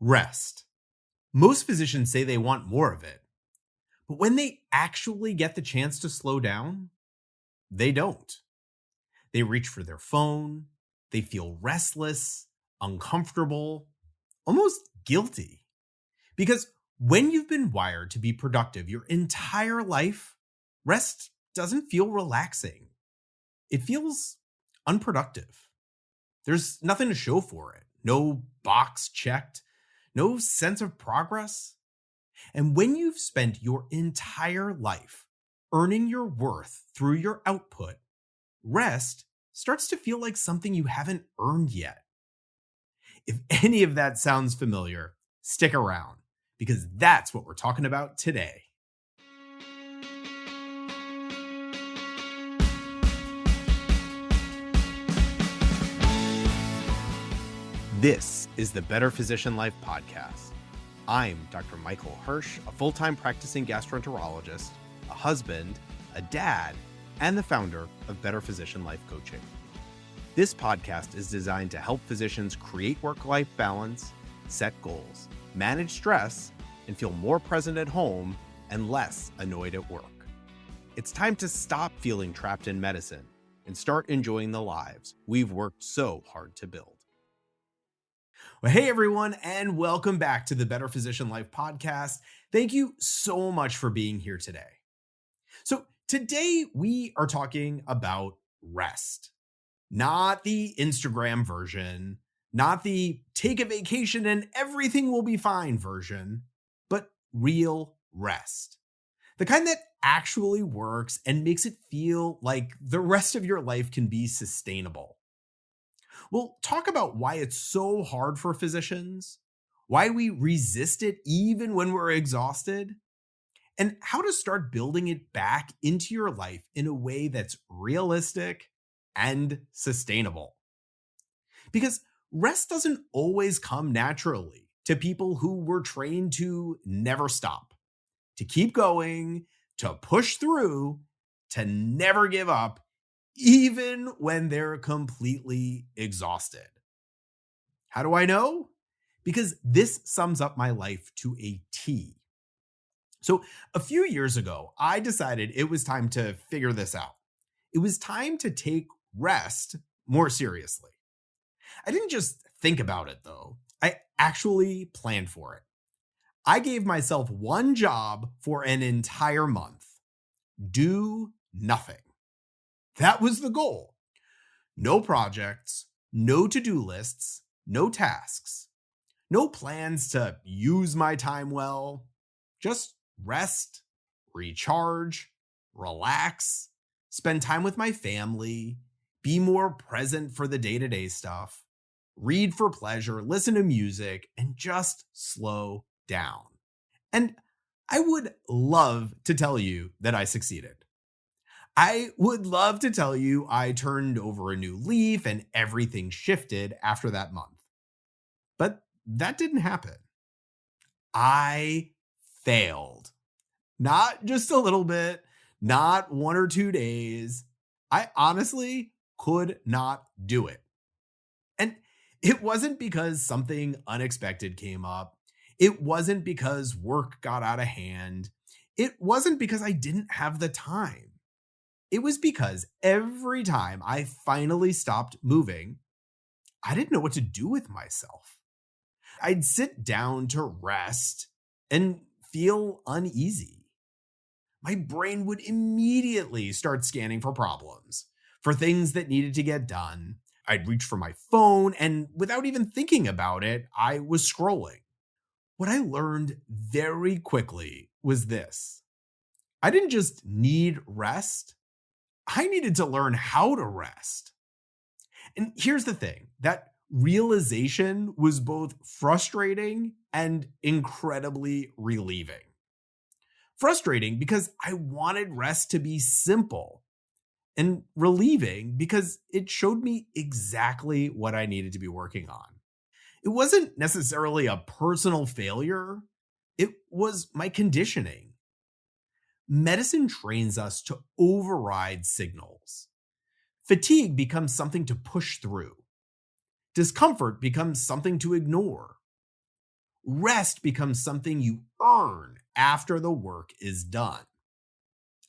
Rest. Most physicians say they want more of it, but when they actually get the chance to slow down, they don't. They reach for their phone, they feel restless, uncomfortable, almost guilty. Because when you've been wired to be productive your entire life, rest doesn't feel relaxing. It feels unproductive. There's nothing to show for it, no box checked, no sense of progress. And when you've spent your entire life earning your worth through your output, rest starts to feel like something you haven't earned yet. If any of that sounds familiar, stick around, because that's what we're talking about today. This is the Better Physician Life podcast. I'm Dr. Michael Hersh, a full-time practicing gastroenterologist, a husband, a dad, and the founder of Better Physician Life Coaching. This podcast is designed to help physicians create work-life balance, set goals, manage stress, and feel more present at home and less annoyed at work. It's time to stop feeling trapped in medicine and start enjoying the lives we've worked so hard to build. Well, hey everyone, and welcome back to the Better Physician Life podcast. Thank you so much for being here today. So today we are talking about rest, not the Instagram version, not the take a vacation and everything will be fine version, but real rest. The kind that actually works and makes it feel like the rest of your life can be sustainable. We'll talk about why it's so hard for physicians, why we resist it even when we're exhausted, and how to start building it back into your life in a way that's realistic and sustainable. Because rest doesn't always come naturally to people who were trained to never stop, to keep going, to push through, to never give up, even when they're completely exhausted. How do I know? Because this sums up my life to a T. So a few years ago, I decided it was time to figure this out. It was time to take rest more seriously. I didn't just think about it though. I actually planned for it. I gave myself one job for an entire month. Do nothing. That was the goal. No projects, no to-do lists, no tasks, no plans to use my time well. Just rest, recharge, relax, spend time with my family, be more present for the day-to-day stuff, read for pleasure, listen to music, and just slow down. And I would love to tell you that I succeeded. I would love to tell you I turned over a new leaf and everything shifted after that month. But that didn't happen. I failed. Not just a little bit, not 1 or 2 days. I honestly could not do it. And it wasn't because something unexpected came up. It wasn't because work got out of hand. It wasn't because I didn't have the time. It was because every time I finally stopped moving, I didn't know what to do with myself. I'd sit down to rest and feel uneasy. My brain would immediately start scanning for problems, for things that needed to get done. I'd reach for my phone, and without even thinking about it, I was scrolling. What I learned very quickly was this. I didn't just need rest. I needed to learn how to rest. And here's the thing, that realization was both frustrating and incredibly relieving. Frustrating because I wanted rest to be simple, and relieving because it showed me exactly what I needed to be working on. It wasn't necessarily a personal failure. It was my conditioning. Medicine trains us to override signals. Fatigue becomes something to push through. Discomfort becomes something to ignore. Rest becomes something you earn after the work is done.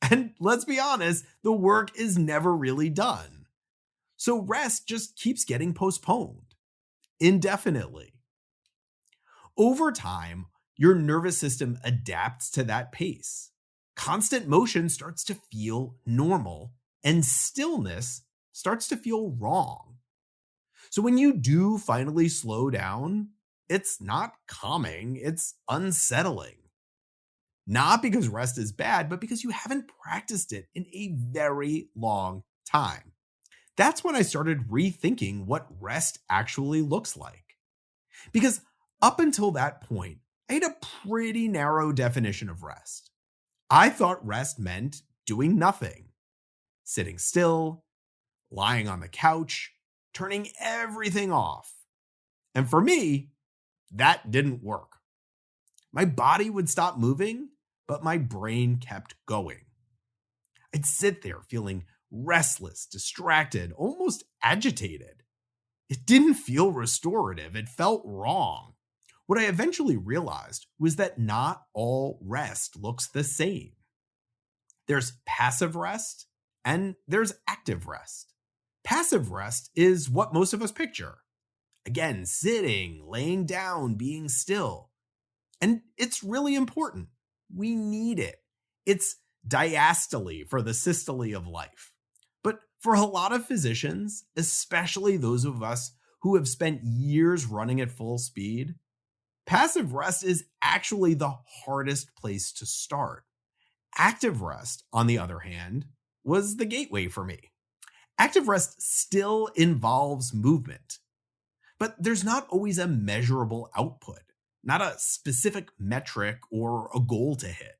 And let's be honest, the work is never really done. So rest just keeps getting postponed indefinitely. Over time, your nervous system adapts to that pace. Constant motion starts to feel normal, and stillness starts to feel wrong. So when you do finally slow down, it's not calming, it's unsettling. Not because rest is bad, but because you haven't practiced it in a very long time. That's when I started rethinking what rest actually looks like. Because up until that point, I had a pretty narrow definition of rest. I thought rest meant doing nothing, sitting still, lying on the couch, turning everything off. And for me, that didn't work. My body would stop moving, but my brain kept going. I'd sit there feeling restless, distracted, almost agitated. It didn't feel restorative. It felt wrong. What I eventually realized was that not all rest looks the same. There's passive rest and there's active rest. Passive rest is what most of us picture. Again, sitting, laying down, being still. And it's really important. We need it. It's diastole for the systole of life. But for a lot of physicians, especially those of us who have spent years running at full speed, passive rest is actually the hardest place to start. Active rest, on the other hand, was the gateway for me. Active rest still involves movement, but there's not always a measurable output, not a specific metric or a goal to hit.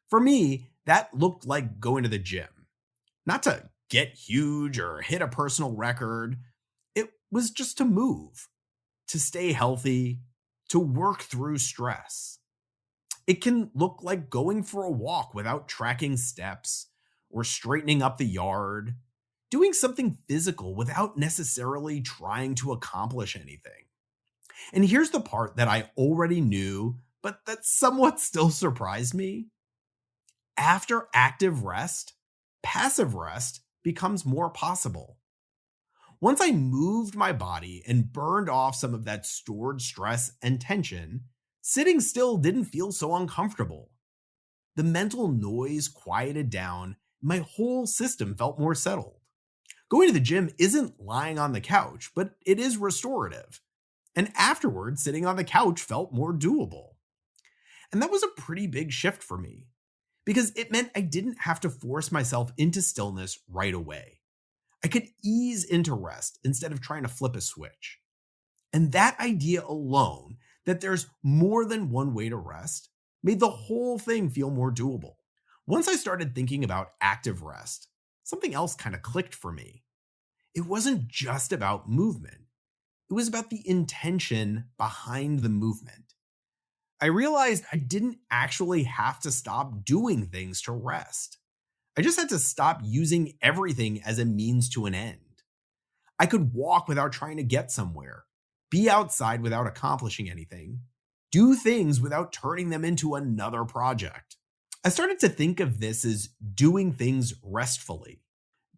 For me, that looked like going to the gym, not to get huge or hit a personal record. It was just to move, to stay healthy, to work through stress. It can look like going for a walk without tracking steps, or straightening up the yard, doing something physical without necessarily trying to accomplish anything. And here's the part that I already knew, but that somewhat still surprised me. After active rest, passive rest becomes more possible. Once I moved my body and burned off some of that stored stress and tension, sitting still didn't feel so uncomfortable. The mental noise quieted down, my whole system felt more settled. Going to the gym isn't lying on the couch, but it is restorative. And afterward, sitting on the couch felt more doable. And that was a pretty big shift for me, because it meant I didn't have to force myself into stillness right away. I could ease into rest instead of trying to flip a switch. And that idea alone, that there's more than one way to rest, made the whole thing feel more doable. Once I started thinking about active rest, something else kind of clicked for me. It wasn't just about movement. It was about the intention behind the movement. I realized I didn't actually have to stop doing things to rest. I just had to stop using everything as a means to an end. I could walk without trying to get somewhere, be outside without accomplishing anything, do things without turning them into another project. I started to think of this as doing things restfully.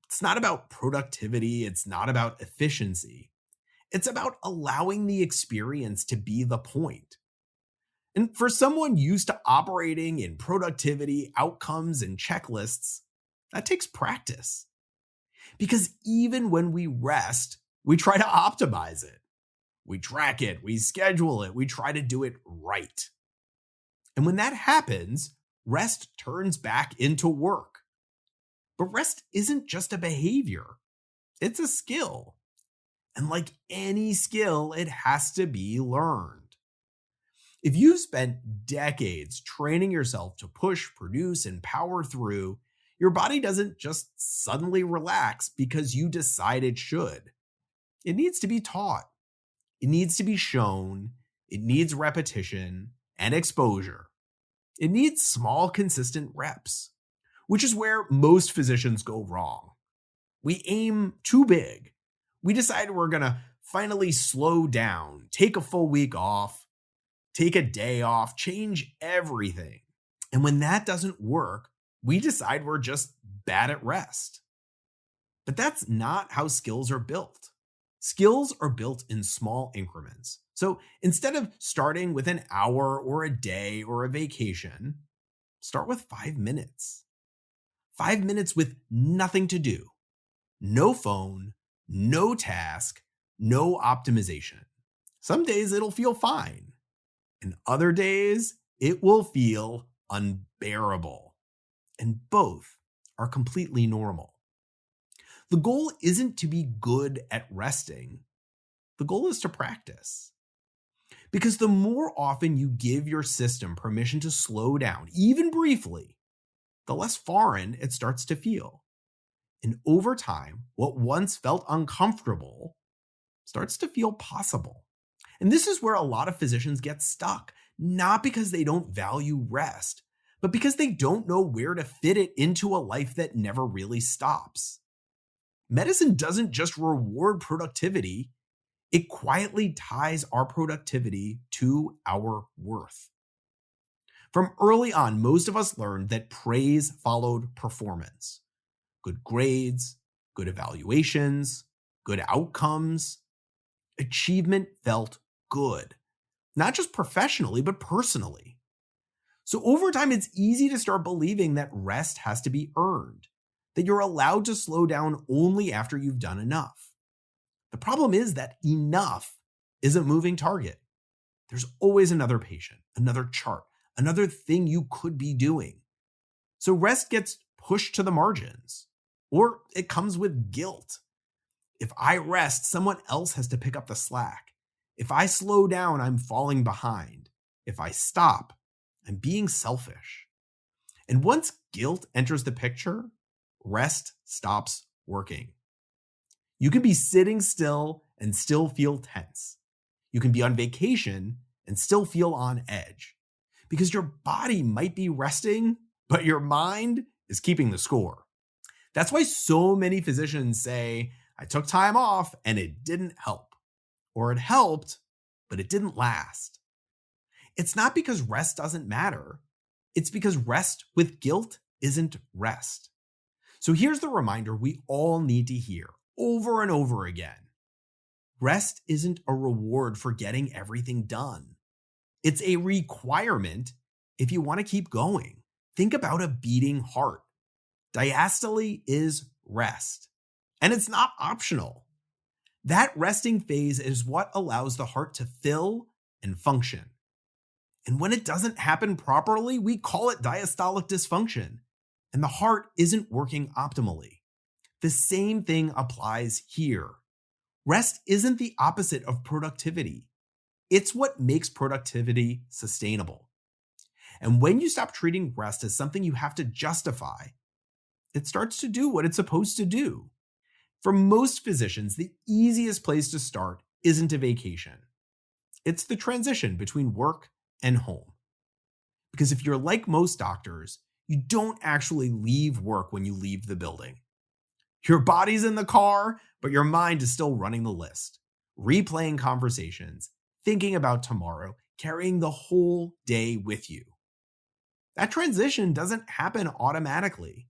It's not about productivity, it's not about efficiency. It's about allowing the experience to be the point. And for someone used to operating in productivity, outcomes, and checklists, that takes practice. Because even when we rest, we try to optimize it. We track it, we schedule it, we try to do it right. And when that happens, rest turns back into work. But rest isn't just a behavior, it's a skill. And like any skill, it has to be learned. If you've spent decades training yourself to push, produce, and power through, your body doesn't just suddenly relax because you decide it should. It needs to be taught. It needs to be shown. It needs repetition and exposure. It needs small, consistent reps, which is where most physicians go wrong. We aim too big. We decide we're going to finally slow down, take a full week off, take a day off, change everything. And when that doesn't work, we decide we're just bad at rest. But that's not how skills are built. Skills are built in small increments. So instead of starting with an hour or a day or a vacation, start with 5 minutes. 5 minutes with nothing to do. No phone, no task, no optimization. Some days it'll feel fine, and other days it will feel unbearable. And both are completely normal. The goal isn't to be good at resting. The goal is to practice. Because the more often you give your system permission to slow down, even briefly, the less foreign it starts to feel. And over time, what once felt uncomfortable starts to feel possible. And this is where a lot of physicians get stuck, not because they don't value rest, but because they don't know where to fit it into a life that never really stops. Medicine doesn't just reward productivity, it quietly ties our productivity to our worth. From early on, most of us learned that praise followed performance. Good grades, good evaluations, good outcomes. Achievement felt good, not just professionally, but personally. So over time, it's easy to start believing that rest has to be earned, that you're allowed to slow down only after you've done enough. The problem is that enough is a moving target. There's always another patient, another chart, another thing you could be doing. So rest gets pushed to the margins, or it comes with guilt. If I rest, someone else has to pick up the slack. If I slow down, I'm falling behind. If I stop, I'm being selfish. And once guilt enters the picture, rest stops working. You can be sitting still and still feel tense. You can be on vacation and still feel on edge. Because your body might be resting, but your mind is keeping the score. That's why so many physicians say, I took time off and it didn't help. Or it helped, but it didn't last. It's not because rest doesn't matter. It's because rest with guilt isn't rest. So here's the reminder we all need to hear over and over again. Rest isn't a reward for getting everything done. It's a requirement if you want to keep going. Think about a beating heart. Diastole is rest, and it's not optional. That resting phase is what allows the heart to fill and function. And when it doesn't happen properly, we call it diastolic dysfunction, and the heart isn't working optimally. The same thing applies here. Rest isn't the opposite of productivity. It's what makes productivity sustainable. And when you stop treating rest as something you have to justify, it starts to do what it's supposed to do. For most physicians, the easiest place to start isn't a vacation. It's the transition between work and home. Because if you're like most doctors, you don't actually leave work when you leave the building. Your body's in the car, but your mind is still running the list, replaying conversations, thinking about tomorrow, carrying the whole day with you. That transition doesn't happen automatically.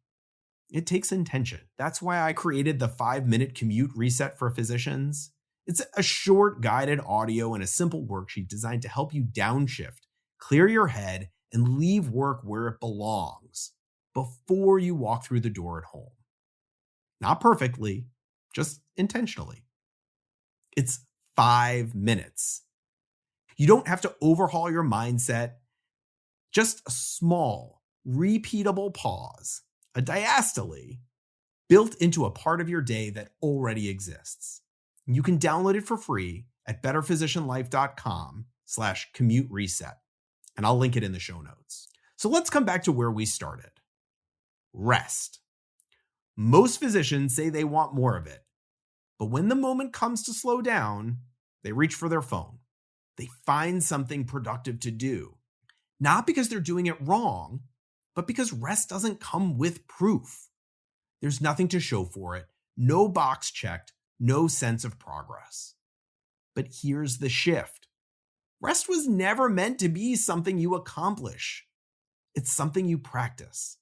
It takes intention. That's why I created the 5 Minute Commute Reset for physicians. It's a short guided audio and a simple worksheet designed to help you downshift, clear your head, and leave work where it belongs before you walk through the door at home. Not perfectly, just intentionally. It's 5 minutes. You don't have to overhaul your mindset. Just a small, repeatable pause, a diastole, built into a part of your day that already exists. You can download it for free at betterphysicianlife.com/commute reset. And I'll link it in the show notes. So let's come back to where we started. Rest. Most physicians say they want more of it. But when the moment comes to slow down, they reach for their phone. They find something productive to do. Not because they're doing it wrong, but because rest doesn't come with proof. There's nothing to show for it, no box checked, no sense of progress. But here's the shift. Rest was never meant to be something you accomplish. It's something you practice.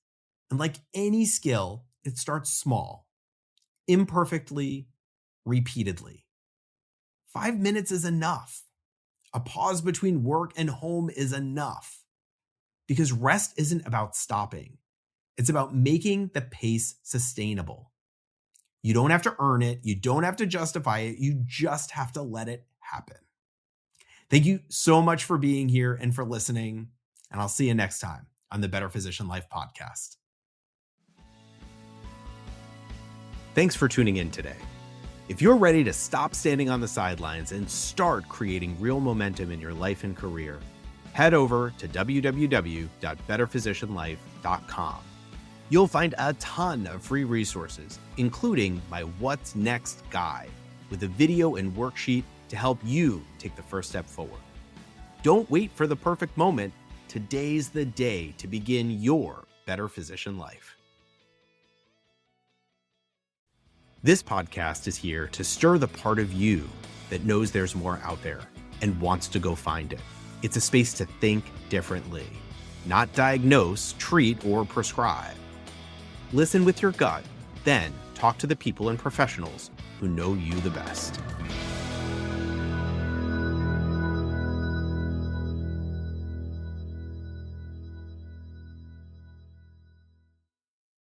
And like any skill, it starts small, imperfectly, repeatedly. 5 minutes is enough. A pause between work and home is enough. Because rest isn't about stopping. It's about making the pace sustainable. You don't have to earn it. You don't have to justify it. You just have to let it happen. Thank you so much for being here and for listening. And I'll see you next time on the Better Physician Life podcast. Thanks for tuning in today. If you're ready to stop standing on the sidelines and start creating real momentum in your life and career, head over to www.betterphysicianlife.com. You'll find a ton of free resources, including my What's Next guide with a video and worksheet to help you take the first step forward. Don't wait for the perfect moment. Today's the day to begin your better physician life. This podcast is here to stir the part of you that knows there's more out there and wants to go find it. It's a space to think differently, not diagnose, treat, or prescribe. Listen with your gut, then talk to the people and professionals who know you the best.